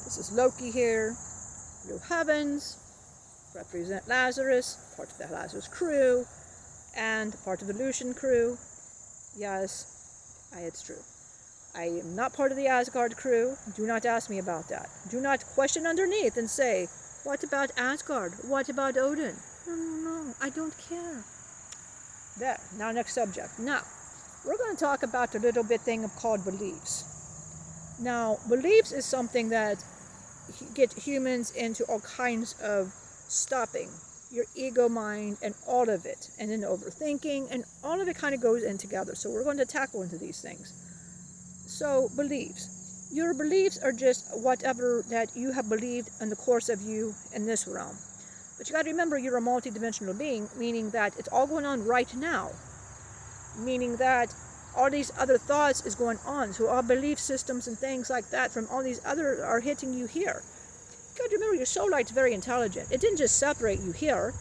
This is Loki here. Blue heavens represent Lazarus, part of the Lazarus crew, and part of the Lucian crew. Yes, it's true. I am not part of the Asgard crew. Do not ask me about that. Do not question underneath and say, what about Asgard? What about Odin? No, I don't care. There, now next subject. Now, we're going to talk about the little bit thing called beliefs. Now, beliefs is something that get humans into all kinds of stopping, your ego mind and all of it, and then overthinking, and all of it kind of goes in together. So we're going to tackle into these things. So beliefs. Your beliefs are just whatever that you have believed in the course of you in this realm. But you got to remember you're a multidimensional being, meaning that it's all going on right now. Meaning that all these other thoughts is going on. So all belief systems and things like that from all these other are hitting you here. You got to remember your soul light's very intelligent. It didn't just separate you here,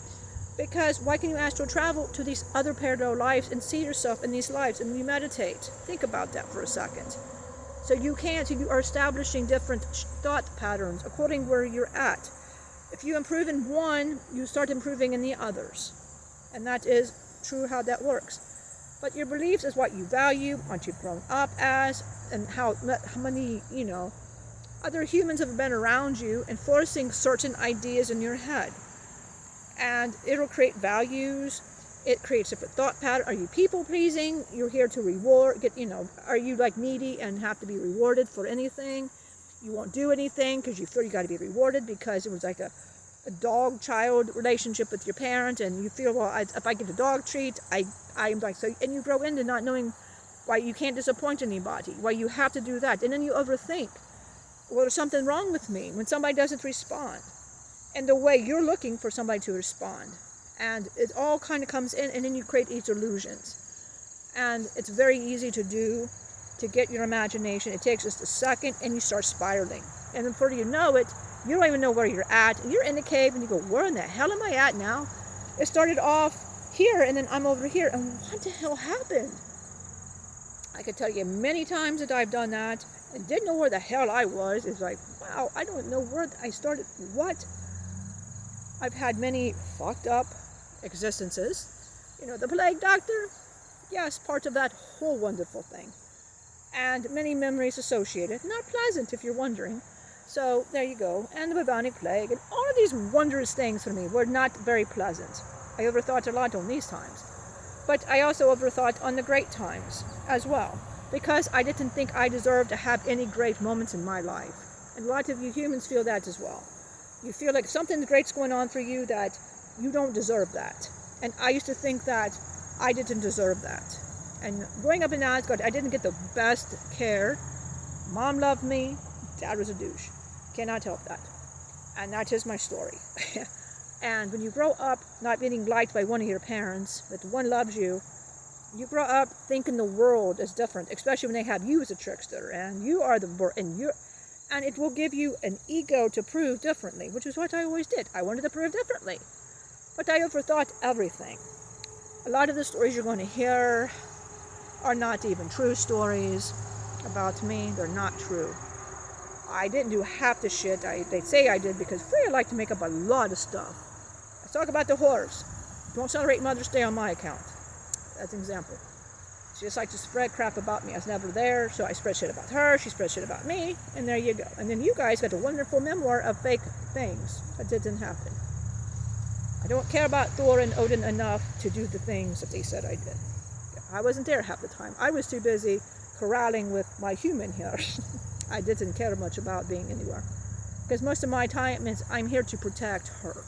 because why can you astral travel to these other parallel lives and see yourself in these lives and you meditate? Think about that for a second. So you are establishing different thought patterns according where you're at. If you improve in one, you start improving in the others. And that is true how that works. But your beliefs is what you value, what you've grown up as, and how many, other humans have been around you enforcing certain ideas in your head. And it'll create values. It creates different thought patterns. Are you people pleasing? You're here to reward, are you like needy and have to be rewarded for anything? You won't do anything because you feel you got to be rewarded because it was like a dog-child relationship with your parent, and you feel, well, if I get a dog treat, I'm like, so, and you grow into not knowing why you can't disappoint anybody, why you have to do that, and then you overthink, well, there's something wrong with me when somebody doesn't respond, and the way you're looking for somebody to respond, and it all kind of comes in, and then you create these illusions, and it's very easy to do, to get your imagination. It takes just a second, and you start spiraling, and before you know it, you don't even know where you're at. You're in the cave and you go, where in the hell am I at now? It started off here and then I'm over here. And what the hell happened? I could tell you many times that I've done that and didn't know where the hell I was. It's like, wow, I don't know where I started. What? I've had many fucked up existences. The plague doctor? Yes, part of that whole wonderful thing. And many memories associated. Not pleasant if you're wondering. So there you go, and the bubonic plague, and all of these wondrous things for me were not very pleasant. I overthought a lot on these times, but I also overthought on the great times as well, because I didn't think I deserved to have any great moments in my life. And a lot of you humans feel that as well. You feel like something great's going on for you that you don't deserve that. And I used to think that I didn't deserve that. And growing up in Asgard, I didn't get the best care. Mom loved me, Dad was a douche. Cannot help that. And that is my story. And when you grow up not being liked by one of your parents, but one loves you, you grow up thinking the world is different, especially when they have you as a trickster, and you are and it will give you an ego to prove differently, which is what I always did. I wanted to prove differently. But I overthought everything. A lot of the stories you're going to hear are not even true stories about me. They're not true. I didn't do half the shit they say I did, because I like to make up a lot of stuff. Let's talk about the horse. Don't celebrate Mother's Day on my account. That's an example. She just likes to spread crap about me. I was never there, so I spread shit about her. She spread shit about me, and there you go. And then you guys got a wonderful memoir of fake things that didn't happen. I don't care about Thor and Odin enough to do the things that they said I did. I wasn't there half the time. I was too busy corralling with my human here. I didn't care much about being anywhere, because most of my time means I'm here to protect her,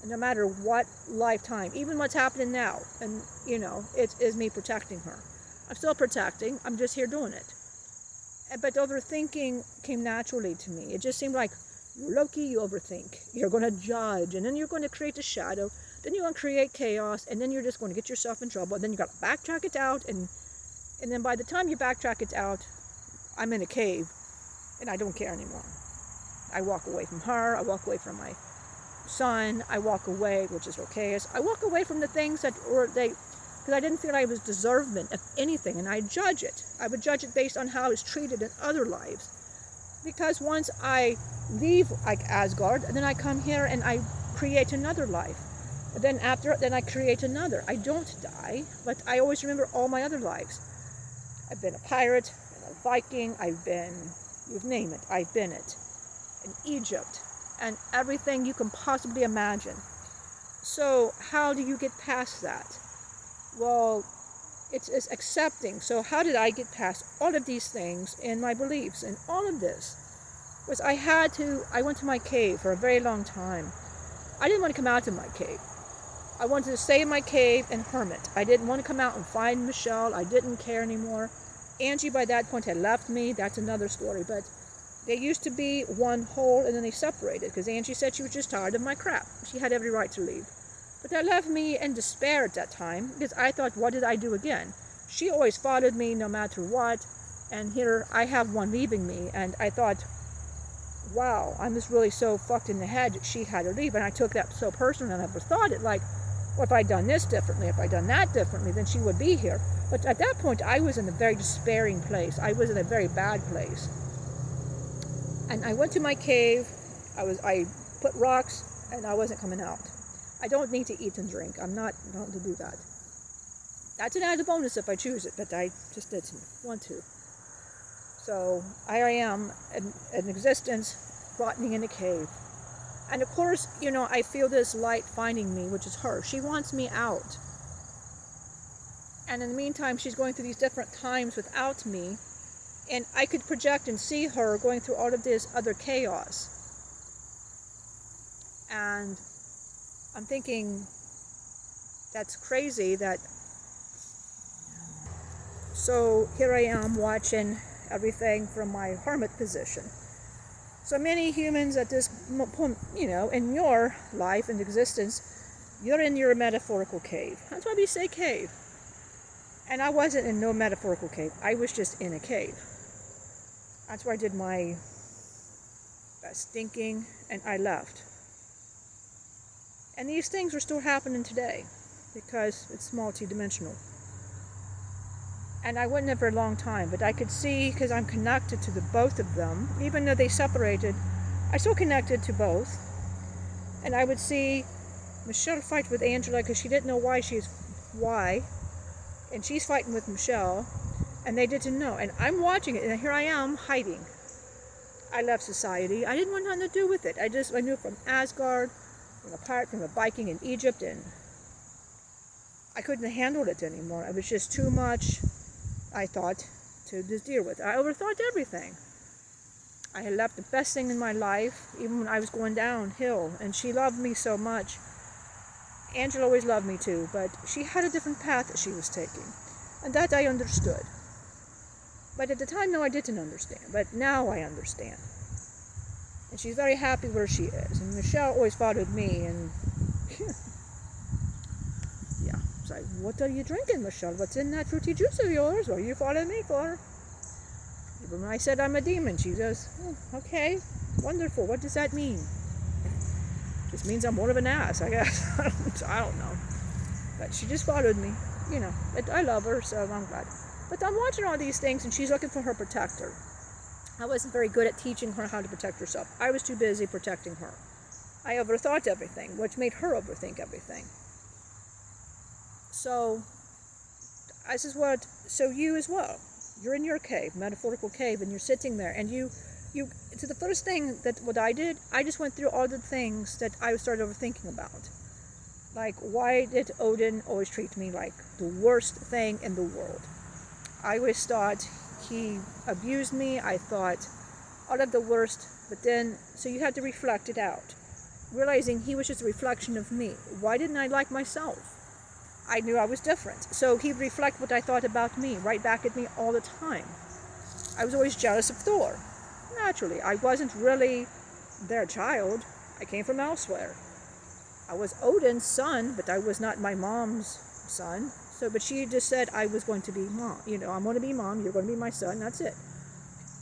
and no matter what lifetime, even what's happening now, and it is me protecting her. I'm still protecting, I'm just here doing it. But overthinking came naturally to me. It just seemed like, Loki, you overthink, you're going to judge, and then you're going to create a shadow, then you're going to create chaos, and then you're just going to get yourself in trouble, and then you got to backtrack it out, and then by the time you backtrack it out, I'm in a cave. And I don't care anymore. I walk away from her. I walk away from my son. I walk away, which is okay. I walk away from the things because I didn't feel I was deserving of anything, and I judge it. I would judge it based on how I was treated in other lives. Because once I leave like Asgard, and then I come here and I create another life. And then I create another. I don't die, but I always remember all my other lives. I've been a pirate, I've been a Viking, I've been, you name it, I've been it. In Egypt, and everything you can possibly imagine. So how do you get past that? Well, it's accepting. So how did I get past all of these things and my beliefs and all of this? Was I went to my cave for a very long time. I didn't want to come out of my cave. I wanted to stay in my cave and hermit. I didn't want to come out and find Michelle. I didn't care anymore. Angie by that point had left me. That's another story. But they used to be one whole and then they separated because Angie said she was just tired of my crap. She had every right to leave. But that left me in despair at that time because I thought, what did I do again? She always followed me no matter what. And here I have one leaving me. And I thought, wow, I'm just really so fucked in the head that she had to leave. And I took that so personally, and I never thought it like, well, if I'd done this differently, if I'd done that differently, then she would be here. But at that point, I was in a very despairing place. I was in a very bad place. And I went to my cave. I put rocks, and I wasn't coming out. I don't need to eat and drink. I'm not going to do that. That's an added bonus if I choose it, but I just didn't want to. So I am an existence rotting in a cave. And of course, I feel this light finding me, which is her. She wants me out. And in the meantime, she's going through these different times without me. And I could project and see her going through all of this other chaos. And I'm thinking, that's crazy that... So here I am watching everything from my hermit position. So many humans at this point, in your life and existence, you're in your metaphorical cave. That's why we say cave. And I wasn't in no metaphorical cave. I was just in a cave. That's where I did my best thinking, and I left. And these things are still happening today because it's multi-dimensional. And I wasn't there for a long time, but I could see, because I'm connected to the both of them, even though they separated, I still connected to both. And I would see Michelle fight with Angela because she didn't know why. And she's fighting with Michelle, and they didn't know. And I'm watching it, and here I am hiding. I left society. I didn't want nothing to do with it. I knew from Asgard, from a pirate, from a Viking in Egypt, and I couldn't handle it anymore. It was just too much, I thought, to just deal with. I overthought everything. I had left the best thing in my life, even when I was going downhill, and she loved me so much. Angela always loved me too, but she had a different path that she was taking, and that I understood. But at the time, no, I didn't understand, but now I understand. And she's very happy where she is, and Michelle always followed me, and yeah, it's like, what are you drinking, Michelle? What's in that fruity juice of yours? What are you following me for? Even when I said I'm a demon, she goes, oh, okay, wonderful, what does that mean? Just means I'm more of an ass, I guess. I don't know. But she just followed me, I love her, so I'm glad. But I'm watching all these things, and she's looking for her protector. I wasn't very good at teaching her how to protect herself. I was too busy protecting her. I overthought everything, which made her overthink everything. So, I says, so you as well. You're in your cave, metaphorical cave, and you're sitting there, and so the first thing what I did, I just went through all the things that I started overthinking about. Like, why did Odin always treat me like the worst thing in the world? I always thought he abused me. I thought all of the worst, but then, so you had to reflect it out. Realizing he was just a reflection of me. Why didn't I like myself? I knew I was different. So he'd reflect what I thought about me right back at me all the time. I was always jealous of Thor. Naturally, I wasn't really their child. I came from elsewhere. I was Odin's son, but I was not my mom's son. But she just said I was going to be mom. I'm going to be mom, you're going to be my son, that's it.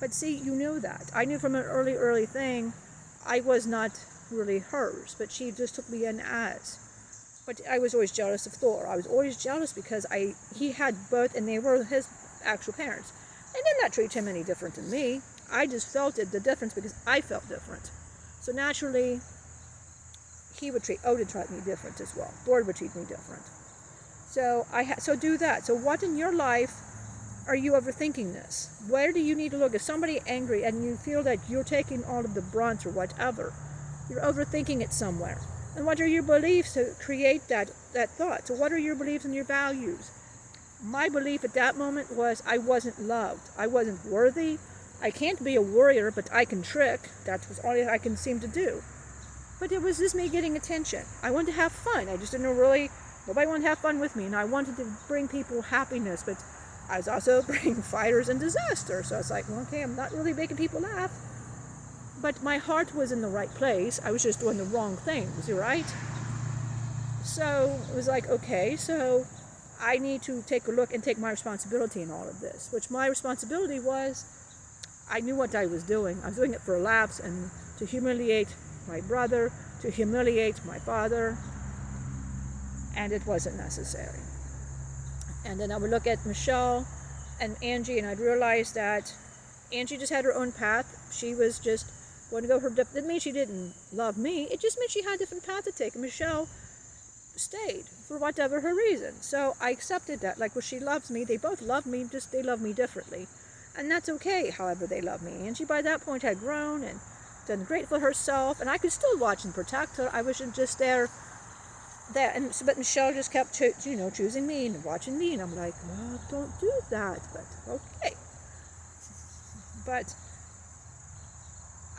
But see, you knew that. I knew from an early thing, I was not really hers, but she just took me in as. But I was always jealous of Thor. I was always jealous because he had both, and they were his actual parents. I did not treat him any different than me. I just felt it, the difference, because I felt different. So naturally, he would treat me different as well. Lord would treat me different. So so do that. So what in your life are you overthinking this? Where do you need to look? If somebody angry and you feel that you're taking all of the brunt or whatever, you're overthinking it somewhere. And what are your beliefs to create that thought? So what are your beliefs and your values? My belief at that moment was I wasn't loved. I wasn't worthy. I can't be a warrior, but I can trick. That was all I can seem to do. But it was just me getting attention. I wanted to have fun. I just didn't really, nobody wanted to have fun with me. And I wanted to bring people happiness, but I was also bringing fighters and disaster. So I was like, well, okay, I'm not really making people laugh. But my heart was in the right place. I was just doing the wrong things, right? So it was like, okay, so I need to take a look and take my responsibility in all of this, which my responsibility was, I knew what I was doing. I was doing it for laughs and to humiliate my brother, to humiliate my father, and it wasn't necessary. And then I would look at Michelle and Angie, and I'd realize that Angie just had her own path. She was just going to go her different. Didn't mean she didn't love me. It just meant she had a different path to take. And Michelle stayed for whatever her reason. So I accepted that. Like, well, she loves me. They both love me. Just they love me differently, and that's okay. However they love me. Angie by that point had grown and done great for herself, and I could still watch and protect her. I wasn't just there. And so, but Michelle just kept, choosing me and watching me, and I'm like, well, don't do that. But okay. But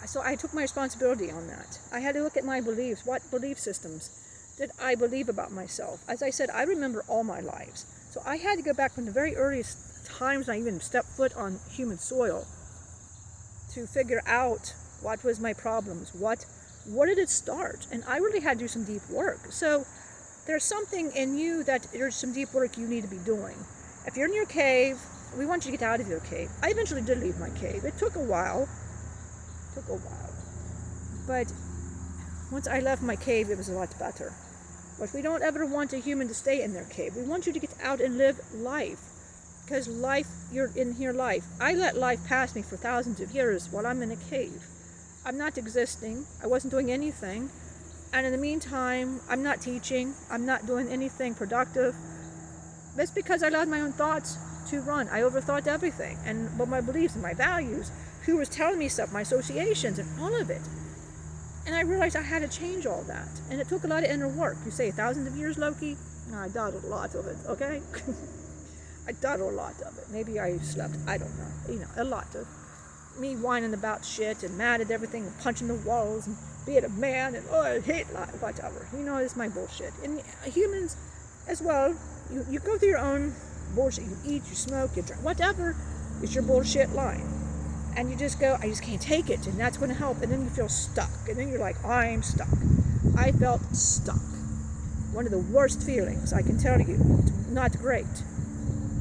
so I took my responsibility on that. I had to look at my beliefs. What belief systems did I believe about myself? As I said, I remember all my lives. So I had to go back from the very earliest times when I even stepped foot on human soil to figure out what was my problems. What did it start? And I really had to do some deep work. So there's something in you that there's some deep work you need to be doing. If you're in your cave, we want you to get out of your cave. I eventually did leave my cave. It took a while. But once I left my cave, it was a lot better. But we don't ever want a human to stay in their cave. We want you to get out and live life. Because life, you're in here life. I let life pass me for thousands of years while I'm in a cave. I'm not existing. I wasn't doing anything. And in the meantime, I'm not teaching. I'm not doing anything productive. That's because I allowed my own thoughts to run. I overthought everything. And my beliefs and my values, who was telling me stuff, my associations, and all of it. And I realized I had to change all that. And it took a lot of inner work. You say thousands of years, Loki? No, I dawdled a lot of it, okay? I dawdled a lot of it. Maybe I slept, I don't know. A lot of me whining about shit and mad at everything and punching the walls and being a man and I hate life, whatever. It's my bullshit. And humans as well, you go through your own bullshit. You eat, you smoke, you drink, whatever is your bullshit line. And you just go, I just can't take it, and that's going to help. And then you feel stuck, and then you're like, I'm stuck. I felt stuck. One of the worst feelings, I can tell you. Not great.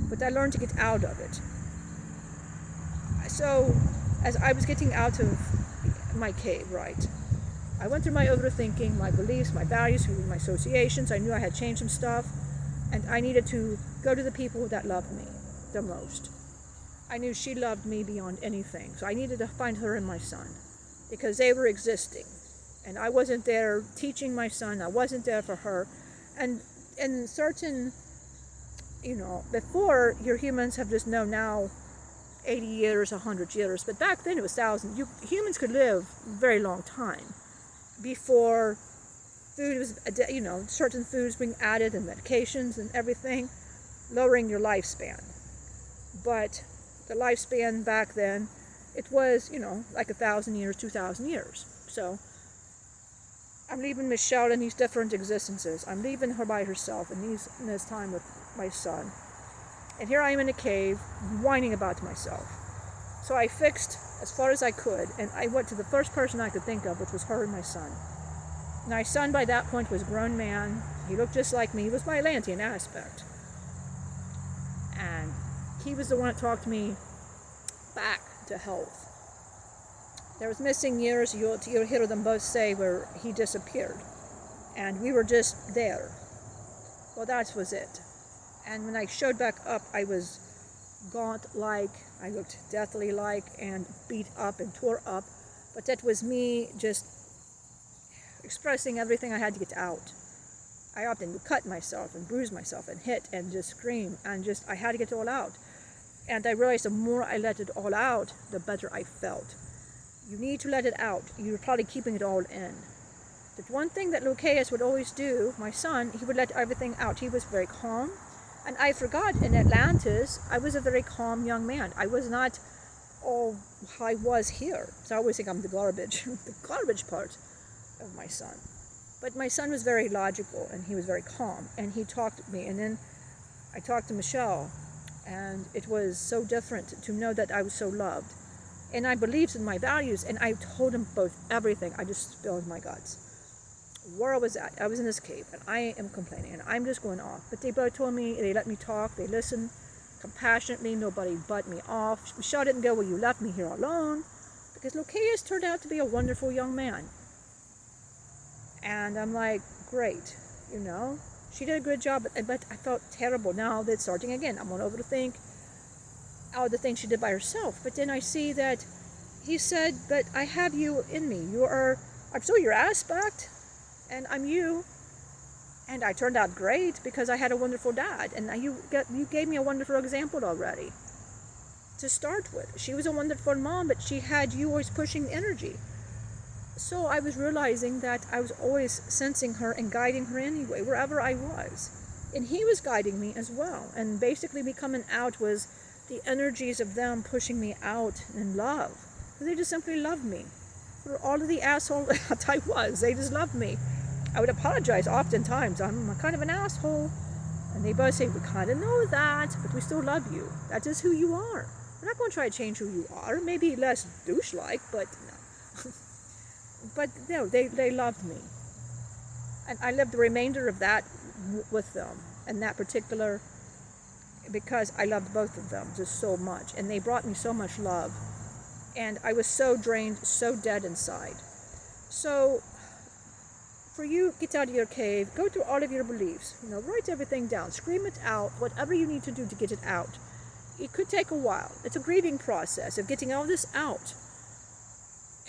But I learned to get out of it. So, as I was getting out of my cave, right, I went through my overthinking, my beliefs, my values, my associations. I knew I had changed some stuff, and I needed to go to the people that loved me the most. I knew she loved me beyond anything. So I needed to find her and my son because they were existing. And I wasn't there teaching my son. I wasn't there for her. And in certain, before your humans have just known now 80 years, 100 years. But back then it was thousands. Humans could live a very long time before food was, certain foods being added and medications and everything, lowering your lifespan. But the lifespan back then, it was, like 1,000 years, 2,000 years. So I'm leaving Michelle in these different existences. I'm leaving her by herself in this time with my son. And here I am in a cave, whining about myself. So I fixed as far as I could, and I went to the first person I could think of, which was her and my son. My son by that point was a grown man. He looked just like me. He was my Atlantean aspect. And he was the one that talked me back to health. There was missing years, you'll hear them both say, where he disappeared. And we were just there. Well, that was it. And when I showed back up, I was gaunt-like, I looked deathly-like and beat up and tore up, but that was me just expressing everything I had to get out. I often would cut myself and bruise myself and hit and just scream and I had to get it all out. And I realized the more I let it all out, the better I felt. You need to let it out. You're probably keeping it all in. The one thing that Lucaeus would always do, my son, he would let everything out. He was very calm. And I forgot, in Atlantis, I was a very calm young man. I was not all I was here. So I always think I'm the garbage part of my son. But my son was very logical, and he was very calm, and he talked to me. And then I talked to Michelle, and it was so different to know that I was so loved. And I believed in my values, and I told them both everything. I just spilled my guts. Where I was at, I was in this cave, and I am complaining, and I'm just going off. But they both told me, they let me talk, they listened compassionately, nobody butt me off. Michelle didn't go, well, you left me here alone, because Lucaeus turned out to be a wonderful young man. And I'm like, great, she did a good job, but I felt terrible. Now that's starting again. I'm going to overthink all the things she did by herself. But then I see that he said, but I have you in me. I'm still your aspect, and I'm you. And I turned out great because I had a wonderful dad. And you gave me a wonderful example already to start with. She was a wonderful mom, but she had you always pushing energy. So I was realizing that I was always sensing her and guiding her anyway, wherever I was. And he was guiding me as well. And basically me coming out was the energies of them pushing me out in love. They just simply loved me. For all of the asshole that I was, they just loved me. I would apologize oftentimes. I'm kind of an asshole. And they both say, we kind of know that, but we still love you. That is who you are. We're not going to try to change who you are. Maybe less douche-like, but no. But no, they loved me. And I lived the remainder of that with them. And that particular, because I loved both of them just so much. And they brought me so much love. And I was so drained, so dead inside. So, for you, get out of your cave, go through all of your beliefs. Write everything down, scream it out, whatever you need to do to get it out. It could take a while. It's a grieving process of getting all this out.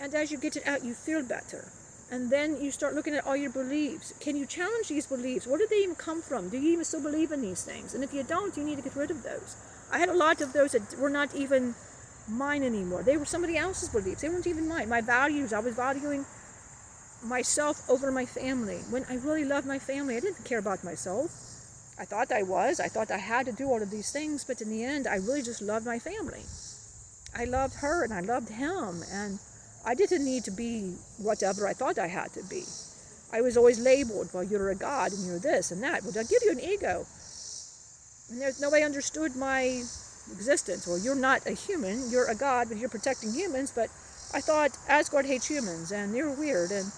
And as you get it out, you feel better. And then you start looking at all your beliefs. Can you challenge these beliefs? Where did they even come from? Do you even still believe in these things? And if you don't, you need to get rid of those. I had a lot of those that were not even mine anymore. They were somebody else's beliefs. They weren't even mine. My values, I was valuing myself over my family. When I really loved my family, I didn't care about myself. I thought I was. I thought I had to do all of these things, but in the end, I really just loved my family. I loved her and I loved him, and I didn't need to be whatever I thought I had to be. I was always labeled, well, you're a god and you're this and that. Well, they'll give you an ego. And there's nobody understood my existence. Well, you're not a human, you're a god, but you're protecting humans. But I thought Asgard hates humans and they're weird. And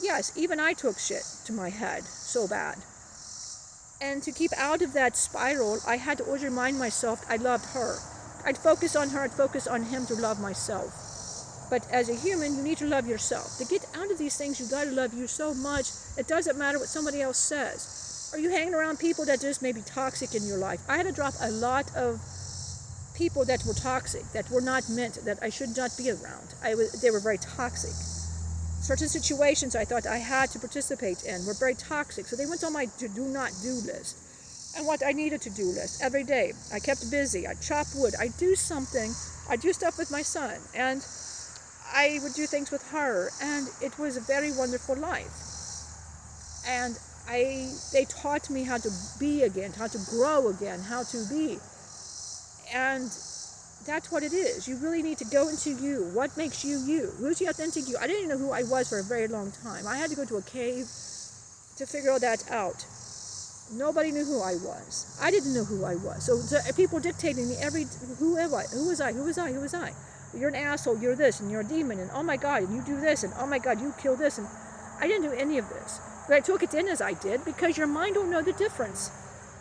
yes, even I took shit to my head so bad. And to keep out of that spiral, I had to always remind myself I loved her. I'd focus on her, I'd focus on him to love myself. But as a human, you need to love yourself. To get out of these things, you got to love you so much, it doesn't matter what somebody else says. Are you hanging around people that just may be toxic in your life? I had to drop a lot of people that were toxic, that were not meant, that I should not be around. They were very toxic. Certain situations I thought I had to participate in were very toxic, so they went on my do not do list. And what I needed to do list every day. I kept busy, I chop wood, I do something, I do stuff with my son, and I would do things with her, and it was a very wonderful life. And they taught me how to be again, how to grow again, how to be. And that's what it is. You really need to go into you. What makes you you? Who's the authentic you? I didn't even know who I was for a very long time. I had to go to a cave to figure all that out. Nobody knew who I was. I didn't know who I was. So people dictating me who was I? You're an asshole, you're this, and you're a demon, and oh my God, and you do this, and oh my God, you kill this, and I didn't do any of this. But I took it in as I did, because your mind don't know the difference.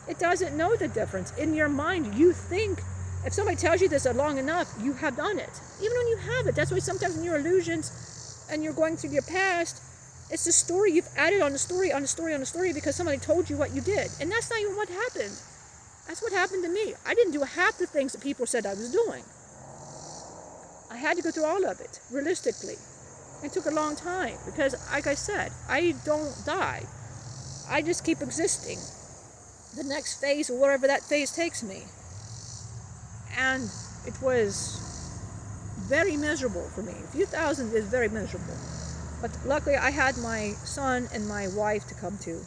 It doesn't know the difference. In your mind, you think, if somebody tells you this long enough, you have done it. Even when you have it. That's why sometimes in your illusions, and you're going through your past, it's the story you've added on the story, on the story, on the story, because somebody told you what you did. And that's not even what happened. That's what happened to me. I didn't do half the things that people said I was doing. I had to go through all of it, realistically. It took a long time because, like I said, I don't die. I just keep existing. The next phase, or wherever that phase takes me. And it was very miserable for me. 2000 is very miserable. But luckily I had my son and my wife to come to.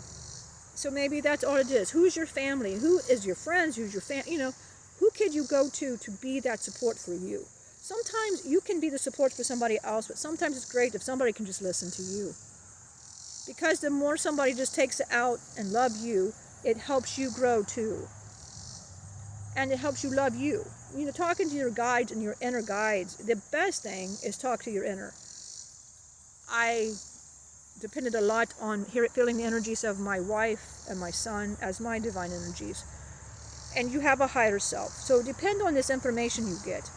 So maybe that's all it is. Who's your family? Who is your friends? Who's your who can you go to be that support for you? Sometimes you can be the support for somebody else, but sometimes it's great if somebody can just listen to you. Because the more somebody just takes it out and love you, it helps you grow too. And it helps you love you. Talking to your guides and your inner guides, the best thing is talk to your inner. I depended a lot on feeling the energies of my wife and my son as my divine energies. And you have a higher self. So depend on this information you get.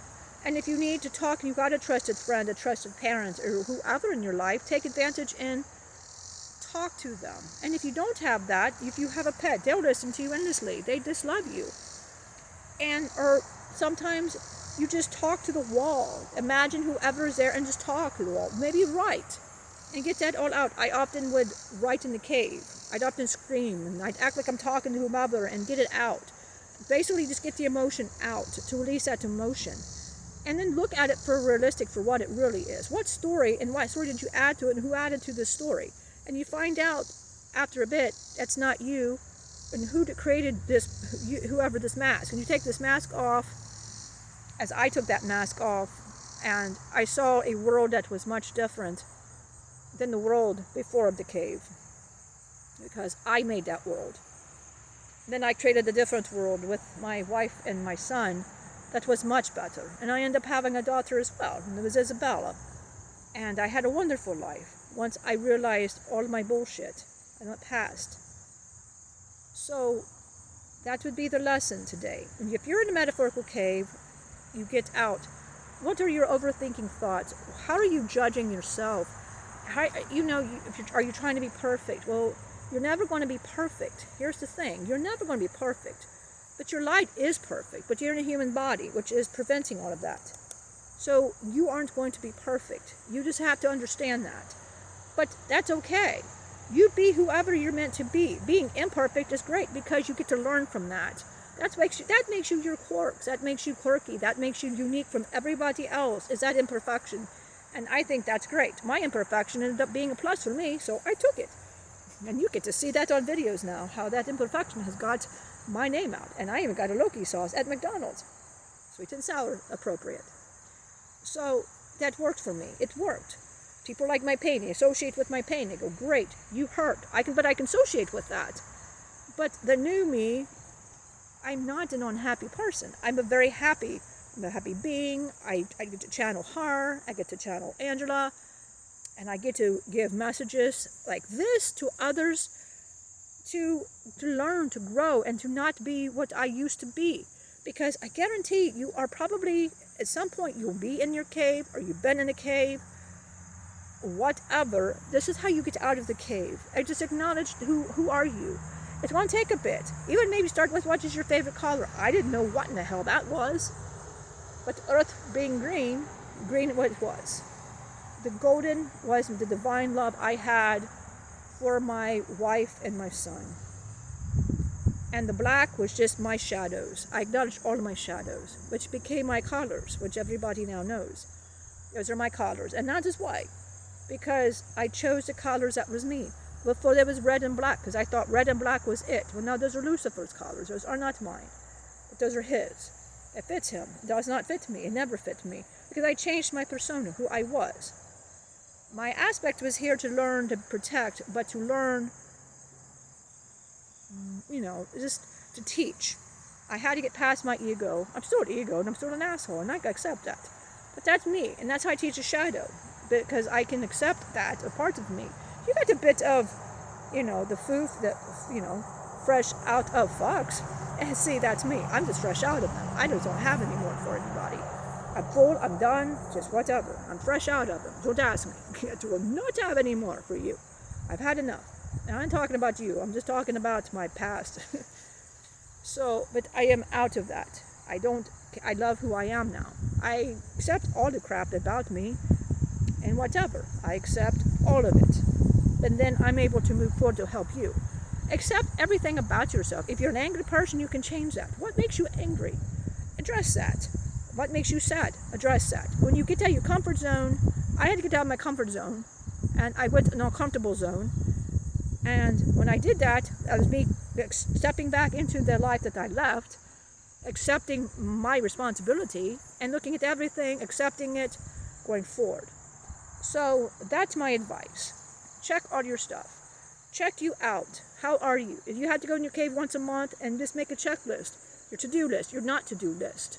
And if you need to talk and you've got a trusted friend, a trusted parent, or whoever in your life, take advantage and talk to them. And if you don't have that, if you have a pet, they'll listen to you endlessly. They just love you. Or sometimes you just talk to the wall. Imagine whoever's there and just talk to the wall. Maybe write and get that all out. I often would write in the cave. I'd often scream and I'd act like I'm talking to whomever and get it out. Basically just get the emotion out, to release that emotion. And then look at it for realistic, for what it really is. What story and what story did you add to it and who added to the story? And you find out after a bit that's not you, and who created this, whoever this mask. And you take this mask off, as I took that mask off, and I saw a world that was much different than the world before the cave, because I made that world. Then I created a different world with my wife and my son that was much better. And I ended up having a daughter as well, and it was Isabella. And I had a wonderful life once I realized all my bullshit and it passed. So that would be the lesson today. And if you're in a metaphorical cave, you get out. What are your overthinking thoughts? How are you judging yourself? Are you trying to be perfect? Well, you're never going to be perfect. Here's the thing. You're never going to be perfect. But your light is perfect. But you're in a human body, which is preventing all of that. So you aren't going to be perfect. You just have to understand that. But that's okay. You be whoever you're meant to be. Being imperfect is great because you get to learn from that. That makes you your quirks. That makes you quirky. That makes you unique from everybody else, is that imperfection. And I think that's great. My imperfection ended up being a plus for me, so I took it. And you get to see that on videos now, how that imperfection has got my name out. And I even got a Loki sauce at McDonald's. Sweet and sour, appropriate. So that worked for me. It worked. People like my pain. They associate with my pain. They go, great, you hurt. But I can associate with that. But the new me, I'm not an unhappy person. I'm a happy being. I get to channel her. I get to channel Angela. And I get to give messages like this to others to learn, to grow, and to not be what I used to be. Because I guarantee you are probably, at some point, you'll be in your cave, or you've been in a cave, whatever. This is how you get out of the cave. I just acknowledge who are you. It's going to take a bit. Even maybe start with what is your favorite color. I didn't know what in the hell that was. But earth being green what it was. The golden was the divine love I had for my wife and my son. And the black was just my shadows. I acknowledged all of my shadows, which became my colors, which everybody now knows. Those are my colors. And not just white, because I chose the colors that was me. Before there was red and black, because I thought red and black was it. Well, now those are Lucifer's colors. Those are not mine. But those are his. It fits him. It does not fit me. It never fit me. Because I changed my persona, who I was. My aspect was here to learn, to protect, but to learn, just to teach. I had to get past my ego. I'm still an ego, and I'm still an asshole, and I can accept that. But that's me, and that's how I teach a shadow. Because I can accept that, a part of me. You got a bit of, the foof that, fresh out of fucks. And see, that's me. I'm just fresh out of them. I just don't have any more for anybody. I'm full, I'm done, just whatever. I'm fresh out of them. Don't ask me. I will not have any more for you. I've had enough. And I'm talking about you. I'm just talking about my past. So, but I am out of that. I love who I am now. I accept all the crap about me and whatever. I accept all of it. And then I'm able to move forward to help you. Accept everything about yourself. If you're an angry person, you can change that. What makes you angry? Address that. What makes you sad? Address that. When you get out of your comfort zone, I had to get out of my comfort zone, and I went in an uncomfortable zone. And when I did that, that was me stepping back into the life that I left, accepting my responsibility, and looking at everything, accepting it, going forward. So that's my advice. Check all your stuff. Check you out. How are you? If you had to go in your cave once a month and just make a checklist, your to-do list, your not to-do list.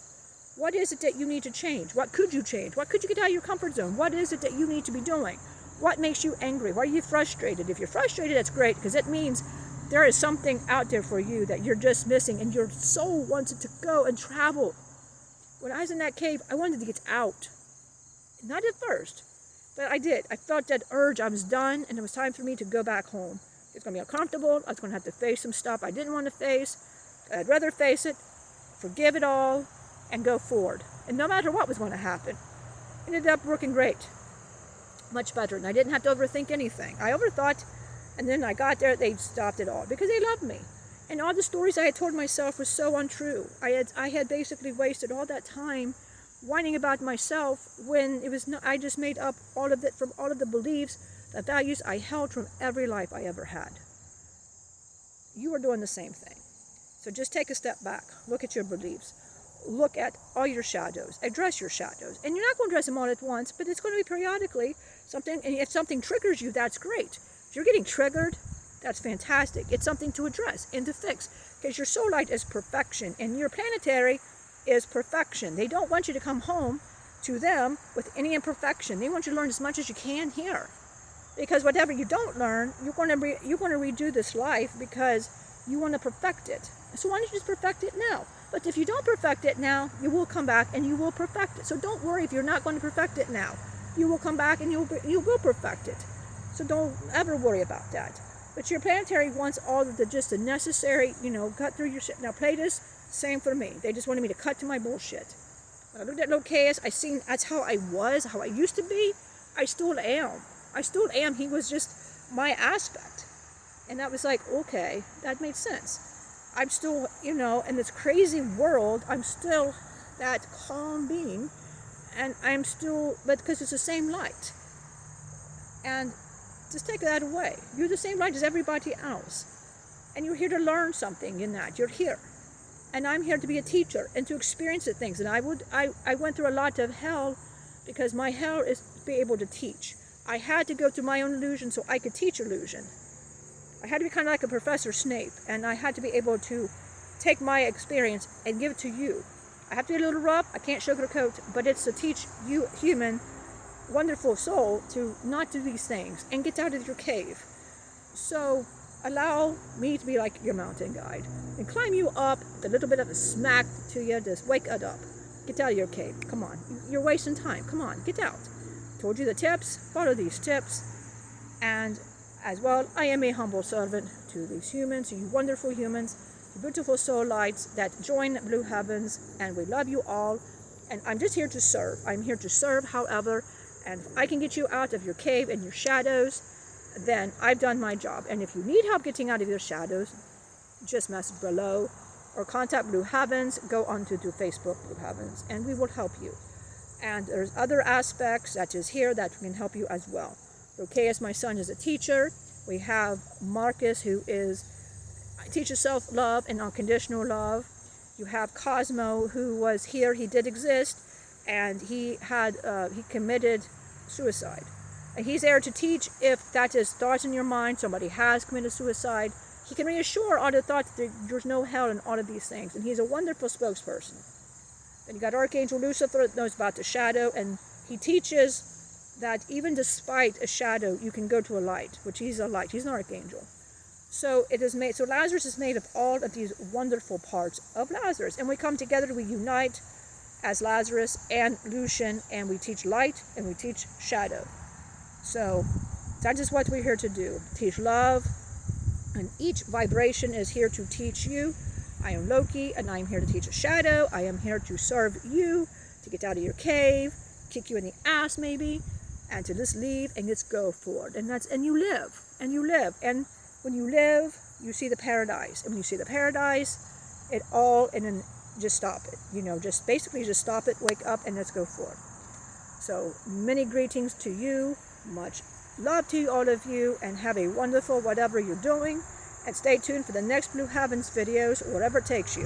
What is it that you need to change? What could you change? What could you get out of your comfort zone? What is it that you need to be doing? What makes you angry? Why are you frustrated? If you're frustrated, that's great, because it means there is something out there for you that you're just missing, and your soul wants it to go and travel. When I was in that cave, I wanted to get out. Not at first, but I did. I felt that urge. I was done, and it was time for me to go back home. It's going to be uncomfortable. I was going to have to face some stuff I didn't want to face. I'd rather face it, forgive it all, and go forward. And no matter what was going to happen, it ended up working great. Much better. And I didn't have to overthink anything. I overthought, and then I got there, they stopped it all because they loved me. And all the stories I had told myself were so untrue. I had basically wasted all that time whining about myself when it was not, I just made up all of it from all of the beliefs, the values I held from every life I ever had. You are doing the same thing. So just take a step back. Look at your beliefs. Look at all your shadows. Address your shadows. And you're not going to address them all at once, but it's going to be periodically something. And if something triggers you, that's great. If you're getting triggered, that's fantastic. It's something to address and to fix, because your soul light is perfection and your planetary is perfection. They don't want you to come home to them with any imperfection. They want you to learn as much as you can here, because whatever you don't learn, you're going to redo this life because you want to perfect it. So why don't you just perfect it now? But if you don't perfect it now, you will come back and you will perfect it. So don't worry if you're not going to perfect it now. You will come back and you will perfect it. So don't ever worry about that. But your planetary wants all of the necessary, cut through your shit. Now Platus, same for me. They just wanted me to cut to my bullshit. When I looked at Locaus, I seen that's how I was, how I used to be. I still am. He was just my aspect. And that was like, okay, that made sense. I'm still, in this crazy world, I'm still that calm being. And I'm still, but because it's the same light. And just take that away. You're the same light as everybody else. And you're here to learn something in that. You're here. And I'm here to be a teacher and to experience the things. And I went through a lot of hell because my hell is to be able to teach. I had to go through my own illusion so I could teach illusion. I had to be kind of like a Professor Snape, and I had to be able to take my experience and give it to you. I have to be a little rough, I can't sugarcoat, but it's to teach you, human, wonderful soul, to not do these things and get out of your cave. So allow me to be like your mountain guide and climb you up with a little bit of a smack to you, just wake it up. Get out of your cave, come on. You're wasting time, come on, get out. Told you the tips, follow these tips, and as well, I am a humble servant to these humans, you wonderful humans, you beautiful soul lights that join Blue Heavens, and we love you all. And I'm just here to serve. I'm here to serve, however, and if I can get you out of your cave and your shadows, then I've done my job. And if you need help getting out of your shadows, just message below or contact Blue Heavens. Go on to Facebook Blue Heavens, and we will help you. And there's other aspects that is here that can help you as well. Locaus, my son, is a teacher. We have Marcus, who teaches self-love and unconditional love. You have Cosmo, who was here. He did exist, and he committed suicide. And he's there to teach if that is thoughts in your mind, somebody has committed suicide. He can reassure all the thoughts that there's no hell in all of these things, and he's a wonderful spokesperson. Then you got Archangel Lucifer that knows about the shadow, and he teaches that even despite a shadow, you can go to a light, which he's a light. He's an archangel. So Lazarus is made of all of these wonderful parts of Lazarus. And we come together, we unite as Lazarus and Lucian, and we teach light and we teach shadow. So that is what we're here to do. Teach love. And each vibration is here to teach you I am Loki, and I am here to teach a shadow. I am here to serve you, to get out of your cave, kick you in the ass maybe, and to just leave and just go forward. And you live, and you live. And when you live, you see the paradise. And when you see the paradise, it all, and then just stop it. Just basically just stop it, wake up, and let's go forward. So many greetings to you, much love to all of you, and have a wonderful whatever you're doing. And stay tuned for the next Blue Heavens videos, or whatever it takes you.